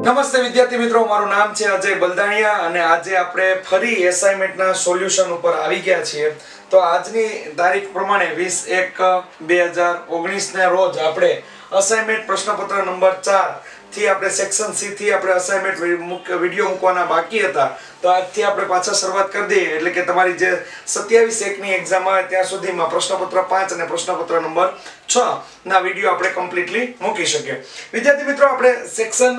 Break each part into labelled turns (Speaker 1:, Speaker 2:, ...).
Speaker 1: નમસ્તે વિદ્યાર્થી મિત્રો, મારું નામ છે અજય બલદાણિયા અને આજે આપણે ફરી એસાઇનમેન્ટના સોલ્યુશન ઉપર આવી ગયા છીએ. તો આજની તારીખ પ્રમાણે 20/1/2019 ના રોજ આપણે અસાઇનમેન્ટ પ્રશ્નપત્ર નંબર 4 થી આપણે સેક્શન સી થી આપણે અસાઇનમેન્ટ વિડિયો મૂકવાના બાકી હતા. તો આજથી આપણે પાછા શરૂઆત કરી દઈએ, એટલે કે તમારી જે 27/1 ની એક્ઝામ આવે ત્યાં સુધીમાં પ્રશ્નપત્ર 5 અને પ્રશ્નપત્ર નંબર 6 ના વિડિયો આપણે કમ્પ્લીટલી મૂકી શકીએ. વિદ્યાર્થી મિત્રો, આપણે સેક્શન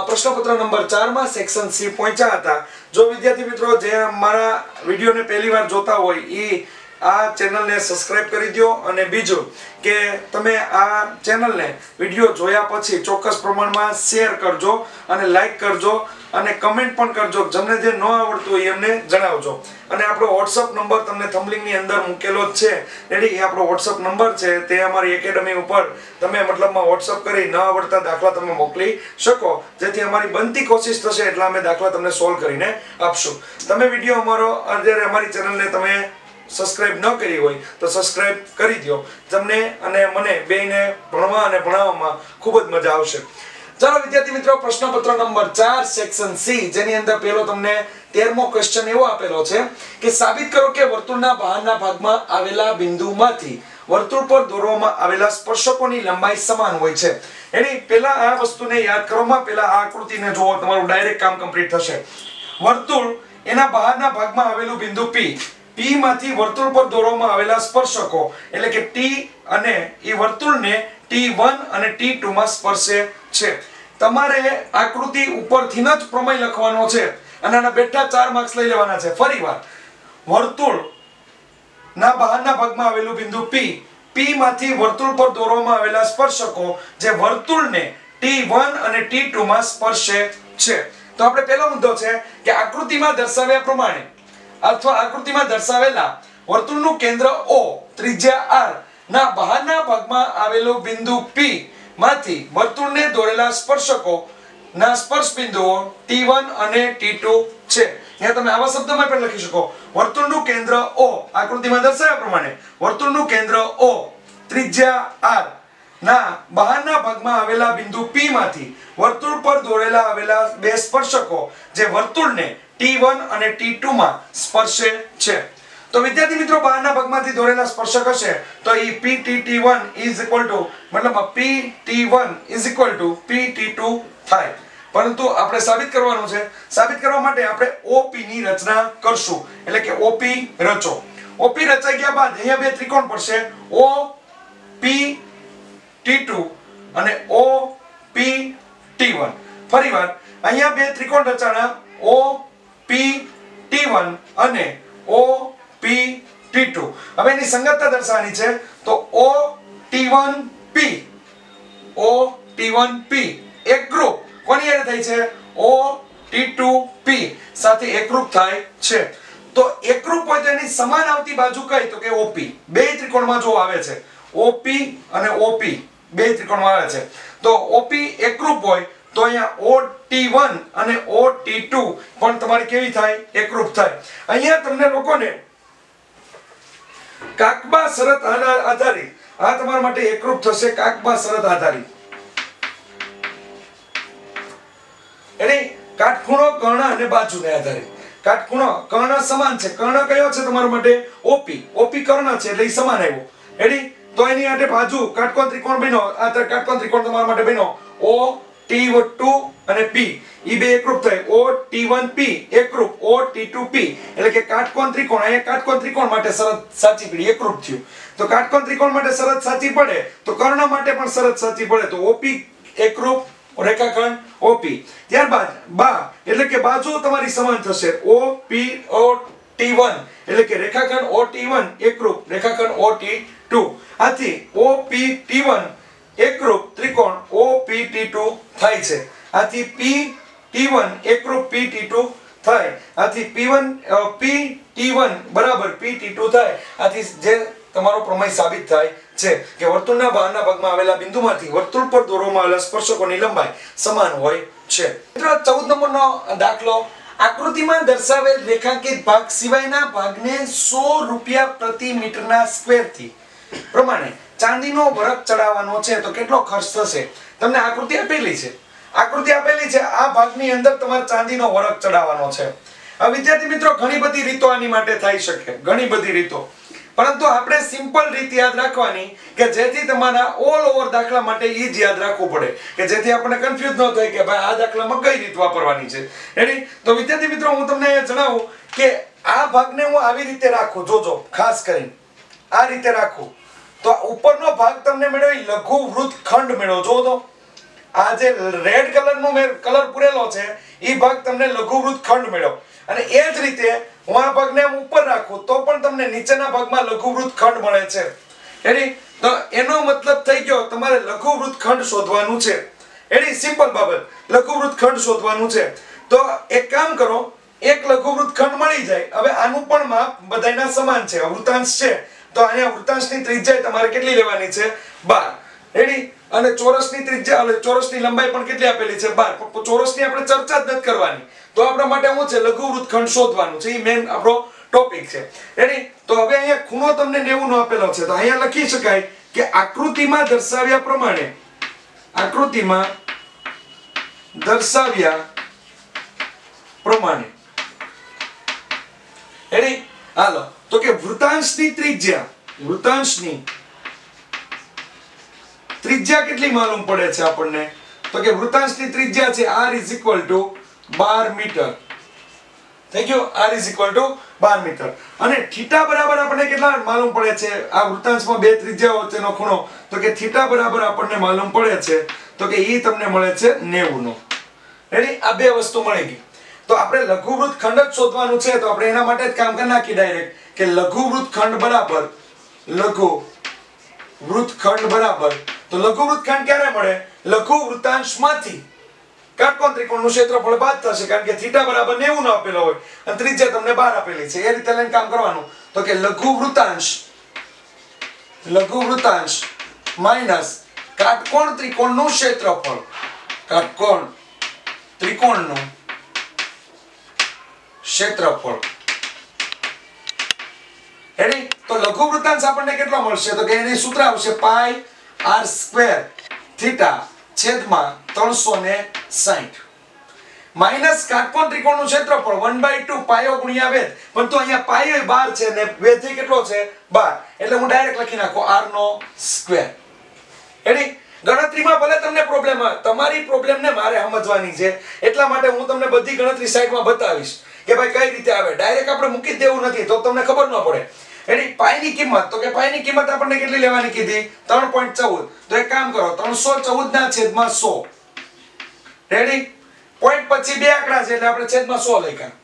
Speaker 1: પ્રશ્નપત્ર નંબર 4 માં સેક્શન સી પહોંચ્યા હતા. જો વિદ્યાર્થી મિત્રો જે મારા વિડિયોને પહેલીવાર જોતા હોય ઈ આ ચેનલને સબસ્ક્રાઇબ કરી દો, અને બીજું કે તમે આ ચેનલને વિડિયો જોયા પછી ચોક્કસ પ્રમાણમાં શેર કરજો અને લાઈક કરજો અને કમેન્ટ પણ કરજો. જેમને જે ન આવડતું હોય એમને જણાવજો. અને આપણો WhatsApp નંબર તમને થંબલિંગની અંદર મૂકેલો જ છે. રેડી, એ આપણો WhatsApp નંબર છે. તે અમારી એકેડમી ઉપર તમે મતલબમાં WhatsApp કરી ન આવડતા દાખલા તમે મોકલી શકો, જેથી અમારી બનતી કોશિશ થશે એટલા અમે દાખલા તમને સોલ્વ કરીને આપશું. તમે વિડિયો જ્યારે અમારી ચેનલને તમે સબસ્ક્રાઇબ ન કરી હોય તો સબસ્ક્રાઇબ કરી દો. તમને અને મને બેયને ભણવા અને ભણાવવામાં ખૂબ જ મજા આવશે. ચાલો વિદ્યાર્થી મિત્રો, પ્રશ્નપત્ર નંબર 4 સેક્શન સી, જેની અંદર પહેલો તમને 13મો ક્વેશ્ચન એવો આપેલો છે કે સાબિત કરો કે વર્તુળના બહારના ભાગમાં આવેલા બિંદુમાંથી વર્તુળ પર દોરવામાં આવેલા સ્પર્શકોની લંબાઈ સમાન હોય છે. એની પહેલા આ વસ્તુને યાદ કરવામાં પહેલા આ આકૃતિને જોવો, તમારું ડાયરેક્ટ કામ કમ્પ્લીટ થશે. વર્તુળ એના બહારના ભાગમાં આવેલું બિંદુ P માંથી વર્તુળ પર દોરવામાં આવેલા સ્પર્શકો એટલે કે T અને એ વર્તુળને T1 અને T2 માં સ્પર્શે છે. તમારે આકૃતિ ઉપરથી જ પ્રમેય લખવાનો છે અને આના બેઠા 4 માર્ક્સ લઈ લેવાના છે. ફરીવાર, વર્તુળ ના બહારના ભાગમાં આવેલું બિંદુ P માંથી વર્તુળ પર દોરવામાં આવેલા સ્પર્શકો જે વર્તુળને T1 અને T2 માં સ્પર્શે છે. તો આપણે પહેલો મુદ્દો છે કે આકૃતિમાં દર્શાવ્યા પ્રમાણે અથવા આકૃતિમાં દર્શાવેલા વર્તુળનું કેન્દ્ર O, ત્રિજ્યા R ના બહારના ભાગમાં આવેલું બિંદુ P માંથી વર્તુળને દોરેલા સ્પર્શકો ના સ્પર્શ બિંદુઓ T1 અને T2 છે. અહીંયા તમે આવા શબ્દમાં પણ લખી શકો, વર્તુળનું કેન્દ્ર O, આકૃતિમાં દર્શાવ્યા પ્રમાણે વર્તુળનું કેન્દ્ર O, ત્રિજ્યા R ના બહારના ભાગમાં આવેલા બિંદુ P માંથી વર્તુળ પર દોરેલા આવેલા બે સ્પર્શકો જે વર્તુળને T1 અને T2 માં સ્પર્શે છે. તો વિદ્યાર્થી મિત્રો, બહારના ભાગમાંથી દોરેલા સ્પર્શક હશે તો એ PT1 મતલબ PT1 PT2 થાય. પરંતુ આપણે સાબિત કરવાનું છે. સાબિત કરવા માટે આપણે OP ની રચના કરશું, એટલે કે OP રચો. OP રચાઈ ગયા બાદ અહીંયા બે ત્રિકોણ પડશે, OPT2 અને OPT1. ફરીવાર અહીંયા બે ત્રિકોણ રચાણા, OPT1 અને OPT2. હવે એની સંગતતા દર્શાવવાની છે. તો OT1P એકરૂપ કોની સાથે થાય છે? OT2P સાથે એકરૂપ થાય છે. તો એકરૂપ હોય તો એની સમાન આવતી બાજુ કઈ? તો કે OP. બે ત્રિકોણમાં જો આવે છે, OP અને OP બે ત્રિકોણમાં આવે છે. તો OP એકરૂપ હોય તો અહીંયા OT1 અને OT2 પણ તમારી કેવી થાય? એકરૂપ થાય. અહીંયા તમને લોકોને કાકબા શરત આધારિત આ તમારા માટે એકરૂપ થશે. કાકબા શરત આધારિત એટલે કાટખૂણો, કર્ણ અને બાજુને આધારિત. કાટખૂણો, કર્ણ સમાન છે. કર્ણ કયો છે તમારા માટે? OP. OP કર્ણ છે એટલે એ સમાન આવ્યો. રેડી? તો એની માટે બાજુ કાટકોણ ત્રિકોણ બન્યો. આ કાટકોણ ત્રિકોણ તમારા માટે બન્યો OT2 અને P. ઈ બે એકરૂપ થાય. OT1P એકરૂપ OT2P એટલે કે કાટકોણ ત્રિકોણ. અહીંયા કાટકોણ ત્રિકોણ માટે શરત સાચી પડી, એકરૂપ થયું. તો કાટકોણ ત્રિકોણ માટે શરત સાચી પડે તો કર્ણ માટે પણ શરત સાચી પડે. તો OP એકરૂપ, રેખાખંડ OP. ત્યારબાદ બા એટલે કે બાજુ તમારી સમાન થશે. OT1 એટલે કે રેખાખંડ OT1 એકરૂપ રેખાખંડ OT2. આથી OPT1 એકરૂપ ત્રિકોણ OPT2 થાય છે. આથી PT1 એકરૂપ PT2 થાય. આથી PT1 બરાબર PT2 થાય. આથી જે તમારો પ્રમેય સાબિત થાય છે કે વર્તુળના બહારના ભાગમાં આવેલા બિંદુમાંથી વર્તુળ પર દોરવામાં આવેલા સ્પર્શકોની લંબાઈ સમાન હોય છે. મિત્રો 14 નંબરનો દાખલો, આકૃતિમાં દર્શાવેલ રેખાંકિત ભાગ સિવાયના ભાગને 100 રૂપિયા પ્રતિ મીટરના સ્ક્વેરથી પ્રમાણે ચાંદીનો વરખ ચડાવવાનો છે તો કેટલો ખર્ચ થશે? તમને આકૃતિ આપેલી છે. આકૃતિ આપેલી છે, આ ભાગની અંદર તમારે ચાંદીનો વરખ ચડાવવાનો છે. હવે વિદ્યાર્થી મિત્રો ઘણી બધી રીતો આની માટે થઈ શકે, ઘણી બધી રીતો, પરંતુ આપણે સિમ્પલ રીત યાદ રાખવાની કે જેથી તમારા ઓલ ઓવર દાખલા માટે ઈ જ યાદ રાખવું પડે કે જેથી આપણને કન્ફ્યુઝ ન થાય કે ભાઈ આ દાખલામાં કઈ રીત વાપરવાની છે. રેડી? તો વિદ્યાર્થી મિત્રો હું તમને જણાવું કે આ ભાગને હું આવી રીતે રાખું, જોજો ખાસ કરીને આ રીતે રાખું તો ઉપરનો ભાગ તમને મળ્યો એ લઘુ વૃત્તખંડ મળ્યો. જો તો આ જે રેડ કલરનો મેં કલર પૂરેલો છે એ ભાગ તમને લઘુ વૃત્તખંડ મળ્યો, અને એ જ રીતે હું આ ભાગને ઉપર રાખું તો પણ તમને નીચેના ભાગમાં લઘુ વૃત્તખંડ મળે છે. રેડી? તો એનો મતલબ થઈ ગયો તમારે લઘુ વૃત્તખંડ શોધવાનું છે. રેડી? સિમ્પલ બાબત, લઘુ વૃત્તખંડ શોધવાનું છે. તો એક કામ કરો, એક લઘુ વૃત્તખંડ મળી જાય. હવે આનું પણ માપ બધાયના સમાન છે, વૃત્તાંશ છે, તો અહીંયા વૃત્તાંશની ત્રિજ્યા તમારે કેટલી લેવાની છે? 12. રેડી? અને ચોરસની ત્રિજ્યા એટલે ચોરસની લંબાઈ પણ કેટલી આપેલી છે? 12. ચોરસની આપણે ચર્ચા જ નથી કરવાની, તો આપણા માટે શું છે? લઘુ વૃત્તખંડ શોધવાનું છે, એ મેઈન આપણો ટોપિક છે. રેડી? તો હવે અહીંયા ખૂણો તમને 90 નો આપેલો છે, તો અહીંયા લખી શકાય કે આકૃતિમાં દર્શાવ્યા પ્રમાણે, આકૃતિમાં દર્શાવ્યા પ્રમાણે. રેડી? હાલો, તો કે વૃત્તાંશની ત્રિજ્યા કેટલી માલુમ પડે છે આપણને? તો કે વૃત્તાંશની ત્રિજ્યા છે r = 12 મીટર. થઈ ગયું? r = 12 metre. અને થીટા બરાબર આપણને કેટલા માલુમ પડે છે? આ વૃત્તાંશમાં બે ત્રિજ્યાઓ વચ્ચેનો ખૂણો, તો કે થીટા બરાબર આપણને માલુમ પડે છે, તો કે ઈ તમને મળે છે 90 નો. રેડી? આ બે વસ્તુ મળી ગઈ. તો આપણે લઘુ વૃત્તખંડ જ શોધવાનું છે, તો આપણે એના માટે જ કામ કરી નાખી ડાયરેક્ટ કે લઘુ વૃત્તખંડ બરાબર લઘુ વૃત્તખંડ બરાબર. તો લઘુ વૃત્તખંડ ક્યારે મળે? લઘુ વૃત્તાંશમાંથી કાટકોણ ત્રિકોણનું ક્ષેત્રફળ બાદ થશે, કારણ કે થીટા બરાબર 90 નો આપેલો હોય અને ત્રિજ્યા તમને 12 આપેલી છે. એ રીતે લઈને કામ કરવાનું. તો કે લઘુ વૃત્તાંશ માઈનસ કાટકોણ ત્રિકોણનું ક્ષેત્રફળ, કાટકોણ ત્રિકોણનું ક્ષેત્રફળ. રેડી? તો લઘુ વૃત્તાંશ આપણને કેટલો મળશે? તો કે એની સૂત્ર આવશે પાઈ r² થીટા છેદમાં 360 માઈનસ કાટકોણ ત્રિકોણનું ક્ષેત્રફળ 1/2 પાયો ગુણ્યા વેધ. પણ તો અહીંયા પાયો 12 છે ને વેધ કેટલો છે? 12. એટલે હું ડાયરેક્ટ લખી નાખું r². રેડી? ગણતરીમાં ભલે તમને પ્રોબ્લેમ આવે, તમારી પ્રોબ્લેમને મારે સમજવાની છે, એટલા માટે હું તમને બધી ગણતરી સાઈડમાં બતાવીશ કે ભાઈ કઈ રીતે આવે. ડાયરેક્ટ આપણે મૂકી જ દેવું નથી, તો તમને ખબર ન પડે. એની પાઈની કિંમત, તો કે પાઈની કિંમત આપણને કેટલી લેવાની કીધી? 3.14. તો એક કામ કરો, 314 ના છેદમાં 100. રેડી? પોઈન્ટ પછી બે આંકડા છે એટલે આપણે છેદમાં 100 લખ્યા,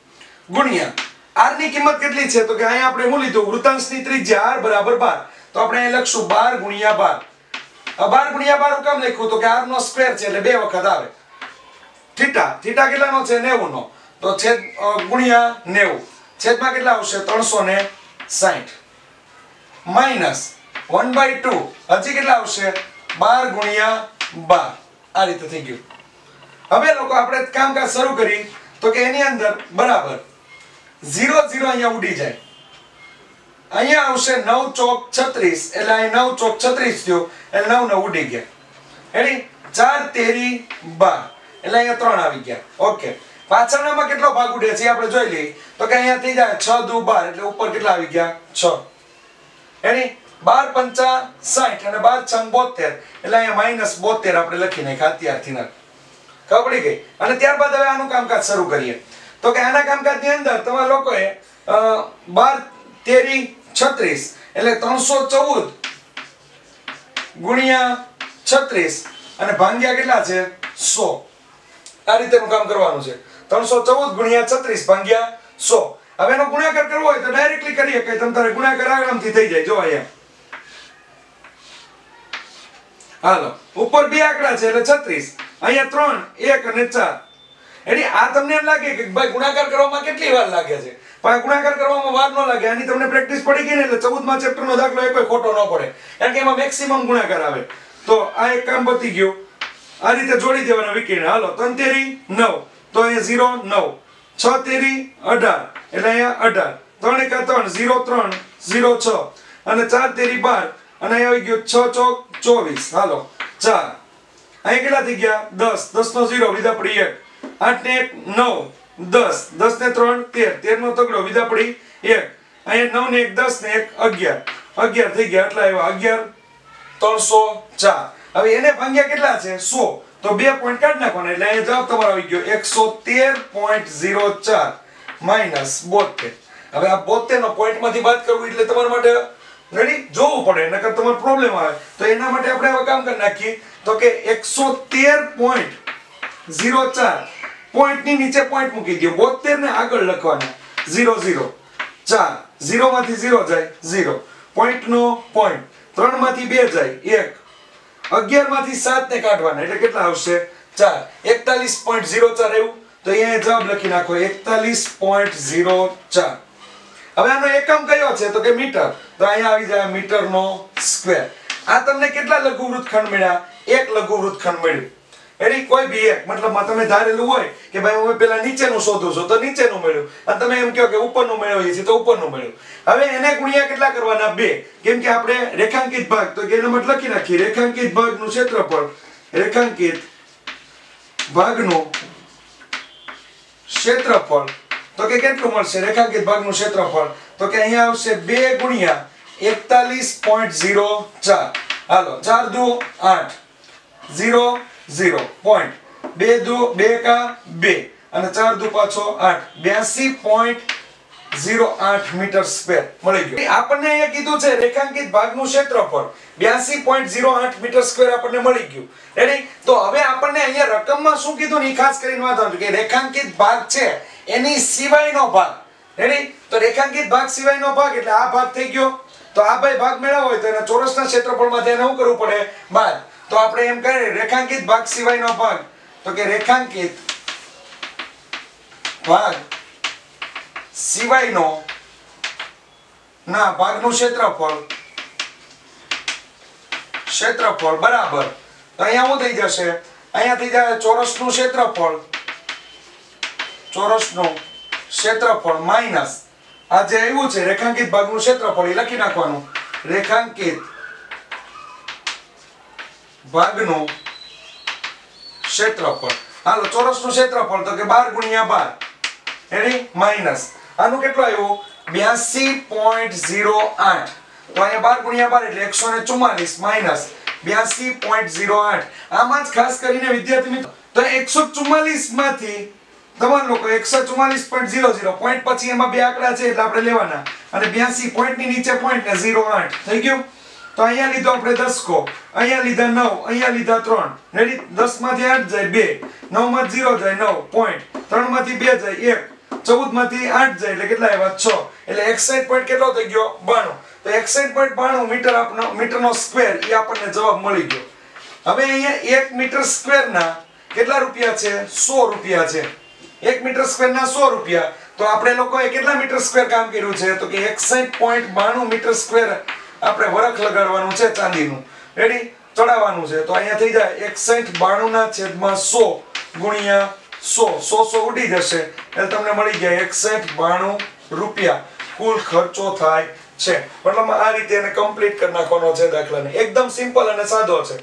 Speaker 1: ગુણ્યા r ની કિંમત કેટલી છે? તો કે અહીંયા આપણે શું લીધું? વૃત્તાંશની ત્રિજ્યા r = 12. તો આપણે અહીં લખશું 12 × 12. આ 12 × 12 કેમ લખ્યું? તો કે r નો સ્ક્વેર છે એટલે બે વખત આવે. થીટા કેટલાનો છે? 90 નો. તો છેદ ગુણ્યા 90 છેદમાં કેટલા આવશે? 360 માઈનસ 1/2 હજી કેટલા આવશે? 12 × 12. આ રીતે થઈ ગયું. હવે લોકો આપણે કામકાજ શરૂ કરી, તો કે એની અંદર બરાબર 0 0 અહીંયા ઉડી જાય. અહીંયા આવશે 9 ચોક 36, એટલે અહીં 9 ચોક 36 થયો, એટલે 9 9 ઉડી ગયા. રેડી? 4 તેરી 12, એટલે અહીંયા 3 આવી ગયા. ઓકે, પાછળનામાં કેટલો ભાગ ઉડે છે આપણે જોઈ લઈએ. તો કે અહીંયા થઈ જાય 6 દુ 12, એટલે ઉપર કેટલા આવી ગયા? 6. રેડી? 12 પંચા 60 અને 12 છંગ 72, એટલે અહીંયા -72 આપણે લખી નાખ્યા અત્યારથી ના. ખબર પડી ગઈ? અને ત્યારબાદ હવે આનું કામકાજ શરૂ કરીએ. તો કે આના કામકાજની અંદર તમારા લોકોએ 12 તેરી 36, એટલે 314 ગુણ્યા 36 અને ભાગ્યા કેટલા છે? 100. આ રીતેનું કામ કરવાનું છે. 314 ગુણ્યા 36 ભાગ્યા 100. હવે એનો ગુણાકાર કરવો હોય તો ડાયરેક્ટલી કરીએ કે તમ તારે ગુણાકાર આરામથી થઈ જાય. જો અહીંયા હાલો, ઉપર બે આંકડા છે એટલે 36, અહીંયા 3 1 અને 4. એટલે આ તમને એમ લાગે કે ભાઈ ગુણાકાર કરવામાં કેટલી વાર લાગે છે, પણ ગુણાકાર કરવામાં વાર ન લાગે. આની તમને પ્રેક્ટિસ પડી ગઈ ને એટલે 14મા ચેપ્ટરનો દાખલો એકોય ખોટો ન પડે, કારણ કે એમાં મેક્સિમમ ગુણાકાર આવે. તો આ એક કામ પતી ગયું. આ રીતે જોડી દેવાના વિકીને. હાલો, 3 તેરી 9, તો અહીંયા 0 9, 6 તેરી 18, એટલે અહીંયા 18, 3 1 3 0 3 0 6 અને 4 તેરી 12, અને અહીંયા આવી ગયું 6 ચોક 24. હાલો 4 અહીં કેટલા થઈ ગયા 10, 10 નો 0 વિધા પડી 1, 8 ને 1 9, 10, 10 ને 3 13, 13 નો તગડો વિધા પડી 1, અહીંયા 9 ને 1 10 ને 1 11, 11 થઈ ગયા. એટલા આવ્યા 11 304. હવે એને ભાગ્યા કેટલા છે 100, તો 2 પોઈન્ટ કાઢી નાખવાના એટલે અહીંયા જવાબ તમારો આવી ગયો 113.04 માઈનસ 72. હવે આ 72 નો પોઈન્ટ માંથી બાદ કરવું એટલે તમારા માટે રેડી જોવું પડે, નકર તમારો પ્રોબ્લેમ આવે. તો એના માટે આપણે હવે કામ કરી નાખીએ તો કે 113.04 પોઈન્ટ ની નીચે પોઈન્ટ મૂકી દો, 72 ને આગળ લખવાના 0 0 4, 0 માંથી 0 જાય 0, પોઈન્ટ નો પોઈન્ટ, 3 માંથી 2 જાય 1, 11 માંથી 7 ને કાઢવાના એટલે કેટલા આવશે 4, 41.04 આવ્યું. તો અહીંયા જવાબ લખી નાખો 41.04. હવે આનો એકમ કયો છે તો કે મીટર, તો અહીંયા આવી જાય મીટર નો સ્ક્વેર. આ તમને કેટલા લઘુ વૃત્તખંડ મળ્યા? એક લઘુ વૃત્તખંડ મળ્યું. એની કોઈ બી એક, મતલબ તમે ધારેલું હોય કે ભાઈ હું પેલા નીચેનું શોધું છું તો નીચેનું મળ્યું, અને તમે એમ કહો કે ઉપરનું મેળવીએ છીએ તો ઉપરનું મળ્યું. હવે એને ગુણ્યા કેટલા કરવાના 2, કેમ કે આપણે રેખાંકિત ભાગ, તો કે એનો મત લખી નાખીએ રેખાંકિત ભાગનું ક્ષેત્રફળ, રેખાંકિત ભાગનું ક્ષેત્રફળ, તો કે કેટલું મળશે રેખાંકિત ભાગનું ક્ષેત્રફળ? તો કે અહીંયા આવશે 2 ગુણ્યા 41.04. હાલો 4 દુ 8, 0 0 પોઈન્ટ, 2 દુ 2 કા 2 અને 4 દુ પાછો 8, 82.08 મીટર સ્ક્વેર મળી ગયું. આપણને અહીંયા કીધું છે રેખાંકિત ભાગનું ક્ષેત્રફળ 82.08 મીટર સ્ક્વેર આપણને મળી ગયું. રેડી? તો હવે આપણને અહીંયા રકમમાં શું કીધું ને ખાસ કરીને વાત આવશે કે રેખાંકિત ભાગ છે એની સિવાયનો ભાગ. રેડી? તો રેખાંકિત ભાગ સિવાયનો ભાગ એટલે આ ભાગ થઈ ગયો. તો આ ભાઈ ભાગ મેળવવો હોય તો એના ચોરસના ક્ષેત્રફળમાંથી એને શું કરવું પડે? બાદ. તો આપણે એમ કહીએ રેખાંકિત ભાગ સિવાયનો ભાગ, તો કે રેખાંકિત ભાગ સિવાયનો ના ભાગનું ક્ષેત્રફળ બરાબર. તો અહીંયા શું થઈ જશે? અહીંયા થઈ જાય ચોરસનું ક્ષેત્રફળ માઈનસ આ જે આવ્યું છે રેખાંકિત ભાગનું ક્ષેત્રફળ એ લખી નાખવાનું, રેખાંકિત ભાગનું ક્ષેત્રફળ. હાલો ચોરસનું ક્ષેત્રફળ તો કે 12 ગુણ્યા 12 એની માઈનસ આનું કેટલું આવ્યું 82.08. તો અહીંયા 12 ગુણ્યા 12 એટલે 144 માઈનસ 82.08. આમાં જ ખાસ કરીને વિદ્યાર્થી મિત્રો તો 144 માંથી તમારા લોકો 144.00 પોઈન્ટ પછી એમાં બે આંકડા છે એટલે આપણે લેવાના, અને 82 પોઈન્ટ ની નીચે પોઈન્ટ ને 08 થઈ ગયું. તો અહીંયા લીધો આપણે 10, અહીંયા લીધા 9, અહીંયા લીધા 3. રેડી? 10 માંથી 8 જાય 2, 9 માંથી 0 જાય 9 પોઈન્ટ, 3 માંથી 2 જાય 1, 14 માંથી 8 જાય એટલે કેટલા આવ્યા 6, એટલે 61 પોઈન્ટ કેટલો થઈ ગયો 92. તો 61.92 મીટર આપનો મીટરનો સ્ક્વેર એ આપણને જવાબ મળી ગયો. હવે અહીંયા 1 મીટર સ્ક્વેર ના કેટલા રૂપિયા છે? 100 રૂપિયા છે. 1 મીટર સ્ક્વેર ના 100 રૂપિયા. તો આપણે લોકોએ કેટલા મીટર સ્ક્વેર કામ કર્યું છે? તો કે 61.92 મીટર સ્ક્વેર આપણે વરખ લગાડવાનું છે ચાંદીનું. રેડી? ચડાવવાનું છે. તો અહીંયા થઈ જાય 61.92 ના છેદમાં 100 ગુણ્યા 100 ઉડી જશે એટલે તમને મળી ગયા 61.92 રૂપિયા કુલ ખર્ચો થાય છે. મતલબ આ રીતે એને કમ્પ્લીટ કરી નાખવાનો છે દાખલાને. એકદમ સિમ્પલ અને સાદો છે.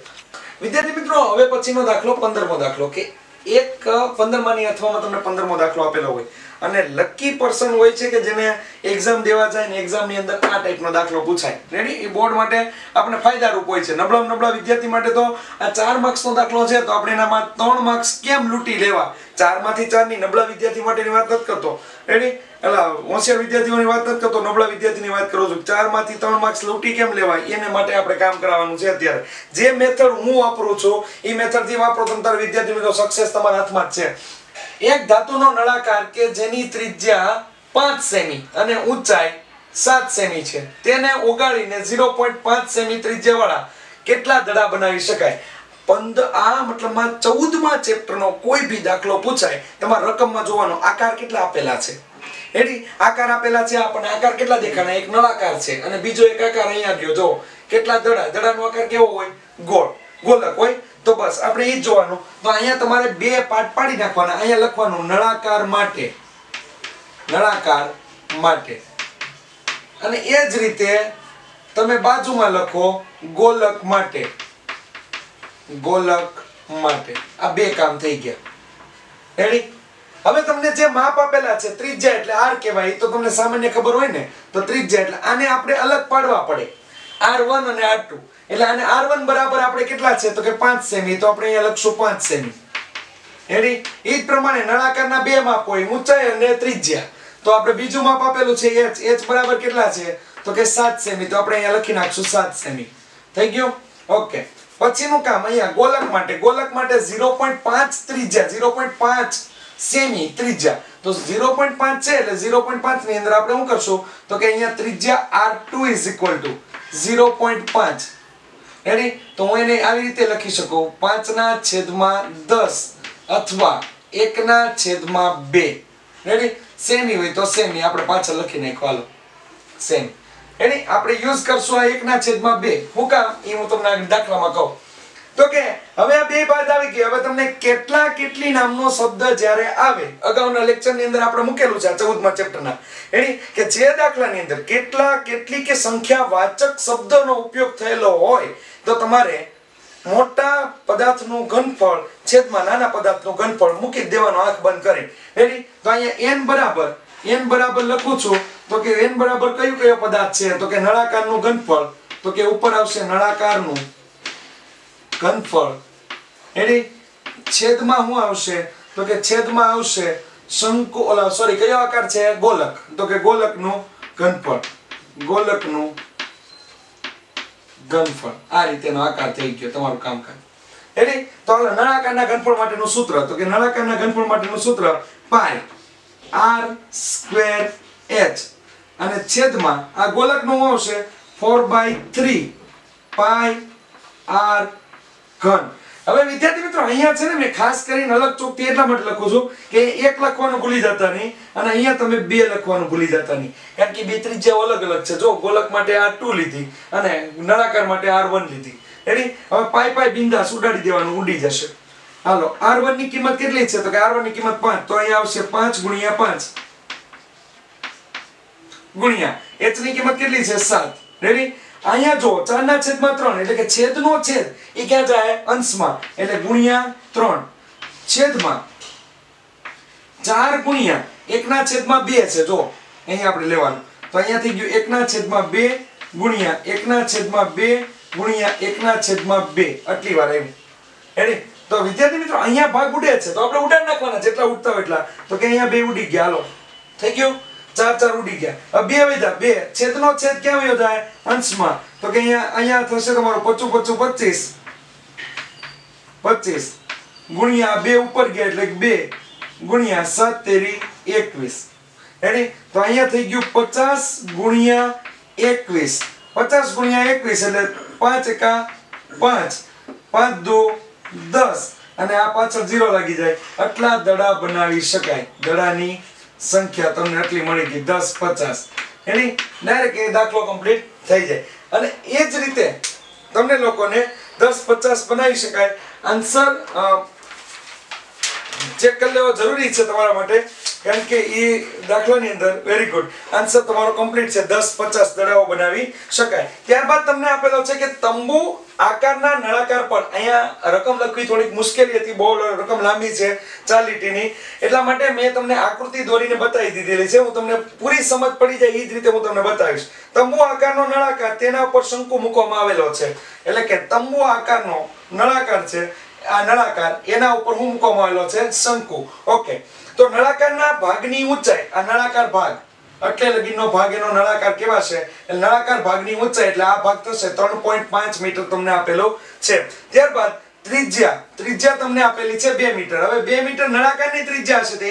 Speaker 1: વિદ્યાર્થી મિત્રો હવે પછીનો દાખલો 15મો દાખલો, કે એક 15માની અથવામાં તમને 15મો દાખલો આપેલો હોય અને લકી પર્સન હોય છે કે જેને એક્ઝામ દેવા જાય ને એક્ઝામ ની અંદર આ ટાઈપનો દાખલો પૂછાય. રેડી? એ બોર્ડ માટે આપણે ફાયદારૂપ હોય છે. નબળા વિદ્યાર્થી માટે તો આ 4 માર્ક્સનો દાખલો છે તો આપણે એનામાં 3 માર્ક્સ કેમ લૂંટી લેવા, 4 માંથી 4 ની નબળા વિદ્યાર્થી માટેની વાત નથી કરતો. રેડી? એટલે હોશિયાર વિદ્યાર્થીઓની વાત નથી કરતો, નબળા વિદ્યાર્થીની વાત કરું છું. 4 માંથી 3 માર્ક્સ લૂંટી કેમ લેવાય એને માટે આપણે કામ કરાવવાનું છે. અત્યારે જે મેથડ હું વાપરું છું એ મેથડ થી વાપરો તમે તારા વિદ્યાર્થી મિત્રો સક્સેસ તમારા હાથમાં જ છે. એક ધાતુનો નળાકાર કે જેની ત્રિજ્યા 5 સેમી અને ઊંચાઈ 7 સેમી છે તેને ઓગાળીને 0.5 સેમી ત્રિજ્યાવાળા કેટલા દડા બનાવી શકાય? આ મતલબમાં 14મા ચેપ્ટરનો કોઈ બી દાખલો પૂછાય તમારે રકમમાં જોવાનો આકાર કેટલા આપેલા છે. રેડી? આકાર આપેલા છે આપણને. આકાર કેટલા દેખાણા? એક નળાકાર છે અને બીજો એક આકાર અહીંયા ગયો. જો કેટલા દડા, દડાનો આકાર કેવો હોય? ગોળક હોય. તો બસ આપણે એ જ જોવાનું. તો અહીંયા તમારે બે પાર્ટ પાડી નાખવાના. અહીંયા લખવાનું નળાકાર માટે અને એ જ રીતે તમે બાજુમાં લખો ગોલક માટે. આ બે કામ થઈ ગયા. રેડી? હવે તમને જે માપ આપેલા છે ત્રિજ્યા એટલે r કહેવાય, તો તમને સામાન્ય ખબર હોય ને, તો ત્રિજ્યા એટલે આને આપણે અલગ પાડવા પડે, r1 અને r2. એટલે આને r1 બરાબર આપણે કેટલા છે તો કે 5 સેમી, તો આપણે અહીંયા લખશું 5 સેમી. રેડી? એ જ પ્રમાણે નળાકારના બે માપ હોય, ઊંચાઈ અને ત્રિજ્યા. તો આપણે બીજું માપ આપેલું છે h બરાબર કેટલા છે તો કે 7 સેમી, તો આપણે અહીંયા લખી નાખશું 7 સેમી. થઈ ગયું? ઓકે. પછીનું કામ અહીંયા ગોલક માટે 0.5 ત્રિજ્યા, 0.5 સેમી ત્રિજ્યા. તો 0.5 છે એટલે 0.5 ની અંદર આપણે શું કરશું તો કે અહીંયા ત્રિજ્યા r2 0.5. રેડી? તો હું એને આવી રીતે લખી શકું 5/10 અથવા 1/2. રેડી? સેમી હોય તો સેમી આપણે પાછળ લખી નાખો, હાલો સેમી. રેડી? આપણે યુઝ કરશું આ 1/2. હું કામ એ હું તમને દાખલામાં કહું. તો કે હવે આ બે બાદ આવી ગઈ. હવે તમને કેટલા કેટલી નામનો શબ્દ જ્યારે આવે, અગાઉના લેક્ચર ની અંદર આપણે મૂકેલું છે આ 14મા ચેપ્ટરના. રેડી? કે જે દાખલાની અંદર કેટલા કેટલી કે સંખ્યા વાચક શબ્દનો ઉપયોગ થયેલો હોય તો તમારે મોટા પદાર્થનું ઘનફળ છેદમાં નાના પદાર્થનું ઘનફળ મૂકી દેવાનો, આંખ બંધ કરી. રેડી? તો અહીંયા n બરાબર લખું છું તો કે n બરાબર કયો પદાર્થ છે તો કે નળાકારનું ઘનફળ. તો કે ઉપર આવશે નળાકારનું ઘનફળ. રેડી? છેદમાં શું આવશે તો કે છેદમાં આવશે શંકુ કયો આકાર છે ગોલક, તો કે ગોલકનું ઘનફળ. આ રીતેનો આકાર થઈ ગયો તમારું કામકાજ. રેડી? તો હવે નળાકારના ઘનફળ માટેનું સૂત્ર, તો કે નળાકારના ઘનફળ માટેનું સૂત્ર પાઈ r²h અને છેદમાં આ ગોલકનું આવશે 4/3 પાઈ r ઘન. હવે વિદ્યાર્થી મિત્રો અહીંયા છે ને મેં ખાસ કરીને અલગ ચોકથી એટલા માટે લખું છું કે એક લખવાનું ભૂલી જતા નહીં અને અહીંયા તમે બે લખવાનું ભૂલી જતા નહીં, કારણ કે બે ત્રિજ્યાઓ અલગ અલગ છે. જો ગોલક માટે r2 લીધી અને નળાકાર માટે r1 લીધી. રેડી? હવે પાઈ બિંદાસ ઉડાડી દેવાનું, ઉડી જશે. હાલો, r1 ની કિંમત કેટલી છે તો કે r1 ની કિંમત 5, તો અહીંયા આવશે 5 × 5 ગુણ્યા h ની કિંમત કેટલી છે 7. રેડી? અહીંયા જો 4/3 એટલે કે છેદનો છેદ એ ક્યાં જાય અંશમાં, એટલે ગુણ્યા 3 છેદમાં 4 ગુણ્યા 1/2 છે. જો અહીંયા આપણે લેવાનું, તો અહીંયા થઈ ગયું 1/2 ગુણ્યા 1/2 ગુણ્યા 1/2 આટલી વાર આવ્યું. રેડી? તો વિદ્યાર્થી મિત્રો અહીંયા ભાગ ઉડે છે તો આપણે ઉડાડ નાખવાના, જેટલા ઉડતા હોય એટલા. તો કે અહીંયા 2 ઉડી ગયા, હાલો થઈ ગયું 4 ઉડી ગયા. હવે 2 વધ્યા, 2 છેદનો છેદ ક્યાં વયો જાય અંશમાં, તો કે અહીંયા થશે તમારો 25 ગુણ્યા 2 ઉપર ગયા એટલે 2 ગુણ્યા 7 તેરી 21. રેડી? તો અહીંયા થઈ ગયું 50 ગુણ્યા 21. 50 ગુણ્યા 21 એટલે 5 એકા 5, 5 દુ 10 અને આ પાછળ 0 લાગી જાય. આટલા દડા બનાવી શકાય. દડાની સંખ્યા તમને આટલી મળી ગઈ 10 50. એની ડાયરેક્ટ એ દાખલો કમ્પ્લીટ થઈ જાય. અને એ જ રીતે તમને લોકોને 10 50 બનાવી શકાય. આન્સર ચેક કરી લેવો જરૂરી છે તમારા માટે, કારણ કે એ દાખલાની અંદર વેરી ગુડ આન્સર તમારો કમ્પ્લીટ છે. 10 50 દડાઓ બનાવી શકાય. ત્યારબાદ તમને આપેલો છે કે તંબુ આકારના નળાકાર પર. અહીંયા રકમ લખવી થોડીક મુશ્કેલી હતી, બહુ રકમ લાંબી છે 4 લીટીની, એટલા માટે મેં તમને આકૃતિ દોરીને બતાવી દીધેલી છે. હું તમને પૂરી સમજ પડી જાય એ જ રીતે હું તમને બતાવીશ. તંબુ આકારનો નળાકાર, તેના ઉપર શંકુ મૂકવામાં આવેલો છે, એટલે કે તંબુ આકારનો નળાકાર છે, આ નળાકાર એના ઉપર શું મૂકવામાં આવેલો છે શંકુ. ઓકે, તો નળાકારના ભાગની ઊંચાઈ, આ નળાકાર ભાગ એટલે લગીનો ભાગ એનો નળાકાર કેવા છે, નળાકાર ભાગની ઊંચાઈ એટલે આ ભાગ થશે 3.5 મીટર તમને આપેલો છે. ત્યારબાદ ત્રિજ્યા તમને આપેલી છે 2 મીટર. હવે 2 મીટર નળાકારની ત્રિજ્યા છે, તો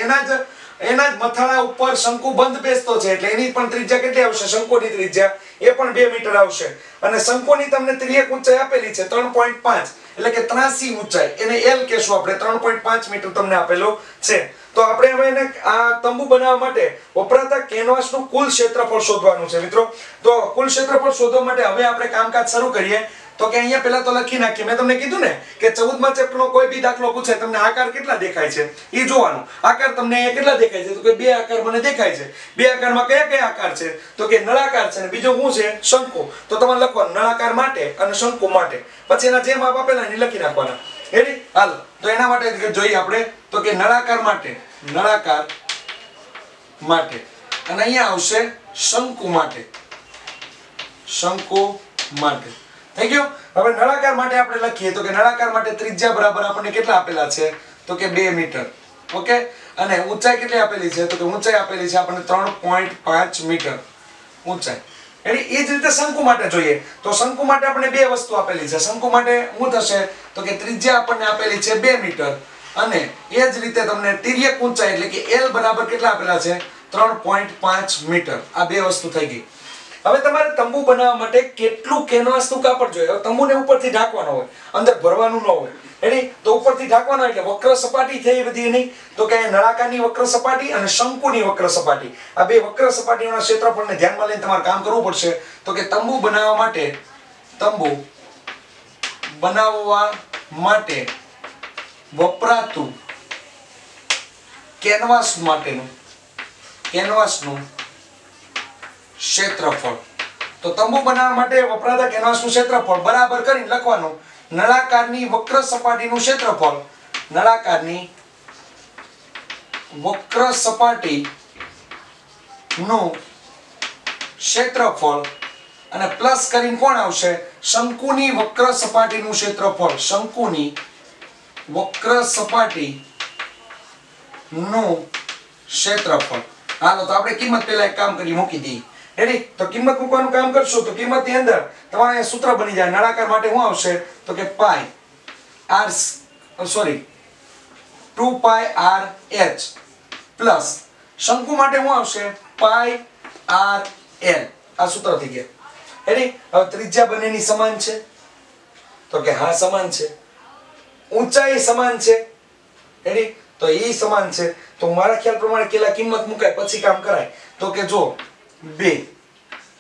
Speaker 1: એના જ મથાળા ઉપર શંકુ બંધ બેસતો છે, એટલે એની પણ ત્રિજ્યા કેટલી આવશે શંકુની ત્રિજ્યા એ પણ 2 મીટર આવશે. અને શંકુની તમને ત્રિજ્યા ઊંચાઈ આપેલી છે 3.5 એટલે કે ત્રાસી ઊંચાઈ, એને L કહેશું આપણે. 3.5 મીટર તમને આપેલો છે. તો આપણે હવે એને આ તંબુ બનાવવા માટે વપરાતા કેનવાસનું કુલ ક્ષેત્રફળ શોધવાનું છે મિત્રો. તો કુલ ક્ષેત્રફળ શોધવા માટે હવે આપણે કામકાજ શરૂ કરીએ. તો કે અહીંયા પહેલા તો લખી નાખીએ. મેં તમને કીધું ને કે 14મા ચેપ્ટરનો કોઈ બી દાખલો પૂછે તમને આકાર કેટલા દેખાય છે એ જોવાનું. આકાર તમને અહીંયા કેટલા દેખાય છે તો કે 2 આકાર મને દેખાય છે. 2 આકારમાં કયા આકાર છે તો કે નળાકાર છે અને બીજો શું છે શંકુ. તો તમારે લખવાનું નળાકાર માટે અને શંકુ માટે, પછી એના જે માપ આપેલા એને લખી નાખવાના. રેડી? હાલો તો એના માટે જોઈએ આપણે તો કે નળાકાર માટે અને અહીંયા આવશે શંકુ માટે. થઈ ગયું? હવે નળાકાર માટે આપણે લખીએ તો કે નળાકાર માટે ત્રિજ્યા બરાબર આપણને કેટલા આપેલા છે તો કે 2 મીટર. ઓકે, અને ઊંચાઈ કેટલી આપેલી છે તો કે ઊંચાઈ આપેલી છે આપણને 3.5 મીટર ઊંચાઈ. એટલે એ જ રીતે શંકુ માટે જોઈએ તો શંકુ માટે આપણને બે વસ્તુ આપેલી છે. શંકુ માટે શું થશે તો કે ત્રિજ્યા આપણને આપેલી છે 2 મીટર અને એ જ રીતે તમને તિર્યક ઊંચાઈ એટલે કે L બરાબર કેટલા આપેલા છે 3.5 મીટર. આ બે વસ્તુ થઈ ગઈ. હવે તમારે તંબુ બનાવવા માટે કેટલું કેનવાસનું કાપડ જોઈએ. હવે તંબુને ઉપરથી ઢાંકવાનો હોય, અંદર ભરવાનું ન હોય. રેડી? તો ઉપરથી ઢાંકવાનો એટલે વક્ર સપાટી થઈ બધી નહીં તો કે નળાકારની વક્ર સપાટી અને શંકુની વક્ર સપાટી. આ બે વક્ર સપાટીઓના ક્ષેત્રફળને ધ્યાનમાં લઈને તમારે કામ કરવું પડશે. તો કે તંબુ બનાવવા માટે વપરાતું કેનવાસનું ક્ષેત્રફળ. તો તંબુ બનાવવા માટે વપરાતા કેનવાસનું ક્ષેત્રફળ બરાબર કરીને લખવાનું નળાકારની વક્ર સપાટીનું ક્ષેત્રફળ. નળાકારની વક્ર સપાટીનું ક્ષેત્રફળ અને પ્લસ કરીને કોણ આવશે શંકુની વક્ર સપાટીનું ક્ષેત્રફળ. શંકુની વક્ર સપાટીનું ક્ષેત્રફળ. હાલો તો આપણે કિંમત પહેલા એક કામ કરી મૂકી દઈએ. રેડી? તો કિંમત મૂકવાનું કામ કરશું તો કિંમતની અંદર તમારે સૂત્ર બની જાય. નળાકાર માટે શું આવશે તો કે 2πrh પ્લસ શંકુ માટે શું આવશે πrl. આ સૂત્ર થઈ ગયા. રેડી? હવે ત્રિજ્યા બંનેની સમાન છે તો કે હા સમાન છે. ઊંચાઈ સમાન છે. રેડી? તો એ સમાન છે. તો મારા ખ્યાલ પ્રમાણે કેલા કિંમત મુકાય પછી કામ કરાય. તો કે જો 2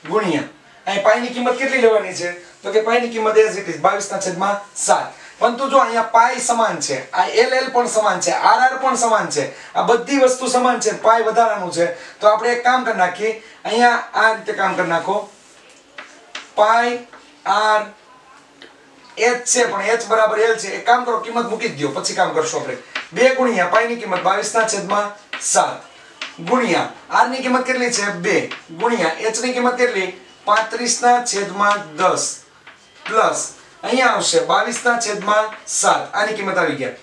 Speaker 1: ગુણ્યા અહીં પાઈની કિંમત કેટલી લેવાની છે તો કે પાઈની કિંમત એઝ ઇટ ઇઝ 22/7. પરંતુ જો અહીંયા પાઈ સમાન છે, આ LL પણ સમાન છે, RR પણ સમાન છે, આ બધી વસ્તુ સમાન છે, પાઈ વધારાનું છે. તો આપણે એક કામ કરી નાખીએ, અહીંયા આ રીતે કામ કરી નાખો. પાઈ R H છે પણ H બરાબર L છે. એક કામ કરો કિંમત મૂકી જ દો પછી કામ કરશું આપણે. 2 ગુણ્યા પાઈની કિંમત 22/7 ગુણ્યા R ની કિંમત કેટલી છે 2 ગુણ્યા H ની કિંમત કેટલી 35/10 પ્લસ અહીંયા આવશે 22/7. આની કિંમત આવી ગયા.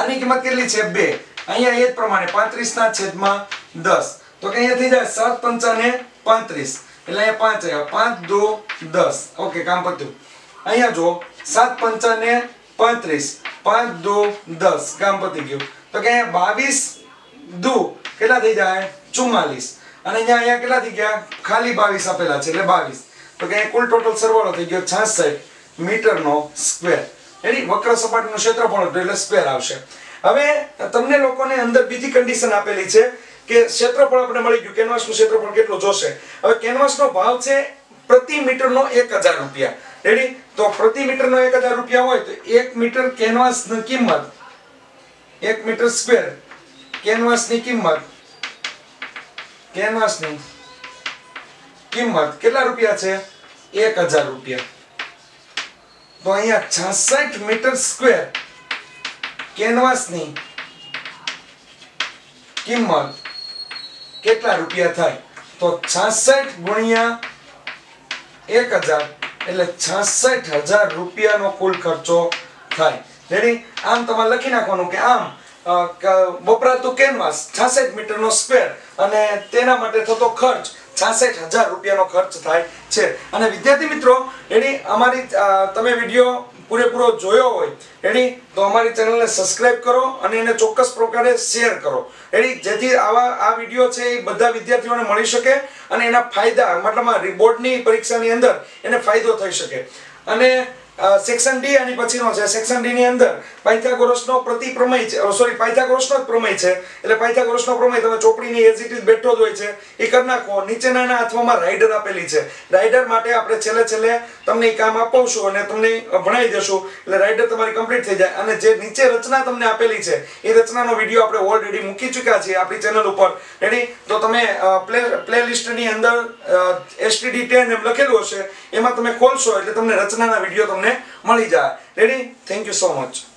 Speaker 1: R ની કિંમત કેટલી છે 2 અહીંયા એ જ પ્રમાણે 35/10. તો કે અહીંયા થઈ જાય 7 પંચાને 35 એટલે અહીંયા 5 આવ્યા 5 2 10. ઓકે કામ પત્યું. અહીંયા જો 7 પંચાને 35 5 2 10 કામ પતી ગયું. તો કે અહીંયા 22 2 કેટલા થઈ જાય 44 અને અહીંયા કેટલા થઈ ગયા ખાલી 22 આપેલા છે એટલે 22. તો કે કુલ ટોટલ સરવાળો થઈ ગયો 66 મીટરનો સ્ક્વેર. એની વક્ર સપાટીનું ક્ષેત્રફળ એટલે સ્ક્વેર આવશે. હવે તમને લોકોને અંદર બીજી કન્ડિશન આપેલી છે કે ક્ષેત્રફળ આપણે મળી ગયું, કેનવાસનું ક્ષેત્રફળ કેટલું જોશે. હવે કેનવાસનો ભાવ છે પ્રતિ મીટરનો 1000 રૂપિયા. રેડી? તો પ્રતિ મીટરનો 1000 રૂપિયા હોય તો 1 મીટર કેનવાસની કિંમત 1 મીટર સ્ક્વેર કેનવાસની કિંમત કેટલા રૂપિયા છે 1000 રૂપિયા. તો અહીંયા 66 મીટર સ્ક્વેર કેનવાસની કિંમત કેટલા રૂપિયા થાય તો 66 ગુણ્યા 1000 એટલે 66000 રૂપિયાનો કુલ ખર્ચો થાય. રેડી? આમ તમારે લખી નાખવાનું કે આમ વપરાતું કેનવાસ 66 મીટરનો સ્ક્વેર અને તેના માટે થતો ખર્ચ 66000 રૂપિયાનો ખર્ચ થાય છે. અને વિદ્યાર્થી મિત્રો એની અમારી તમે વિડીયો પૂરેપૂરો જોયો હોય રેડી તો અમારી ચેનલને સબસ્ક્રાઇબ કરો અને એને ચોક્કસ પ્રકારે શેર કરો રેડી જેથી આ વિડીયો છે એ બધા વિદ્યાર્થીઓને મળી શકે અને એના ફાયદા મતલબ બોર્ડની પરીક્ષાની અંદર એને ફાયદો થઈ શકે. અને સેક્શન ડી આની પછીનો છે. સેક્શન ડી ની અંદર પાયથાગોરસનો પ્રતિપ્રમેય છે, સોરી પાયથાગોરસનો જ પ્રમેય છે. એટલે પાયથાગોરસનો પ્રમેય તમે ચોપડીની એઝ ઇટ ઇઝ બેઠો જ હોય છે એ કરી નાખો. નીચેના હાથમાં રાઇડર આપેલી છે. રાઇડર માટે આપણે છેલ્લે તમને એ કામ આપવશું અને તમને ભણાવી દેશું એટલે રાઇડર તમારી કમ્પ્લીટ થઈ જાય. અને જે નીચે રચના તમને આપેલી છે એ રચનાનો વિડીયો આપણે ઓલરેડી મૂકી ચૂક્યા છીએ આપણી ચેનલ ઉપર. રેડી? તો તમે પ્લેલિસ્ટની અંદર STD10 એમ લખેલું હશે એમાં તમે ખોલશો એટલે તમને રચનાના વિડીયો તમને મળી જાય. Ready? Thank you so much.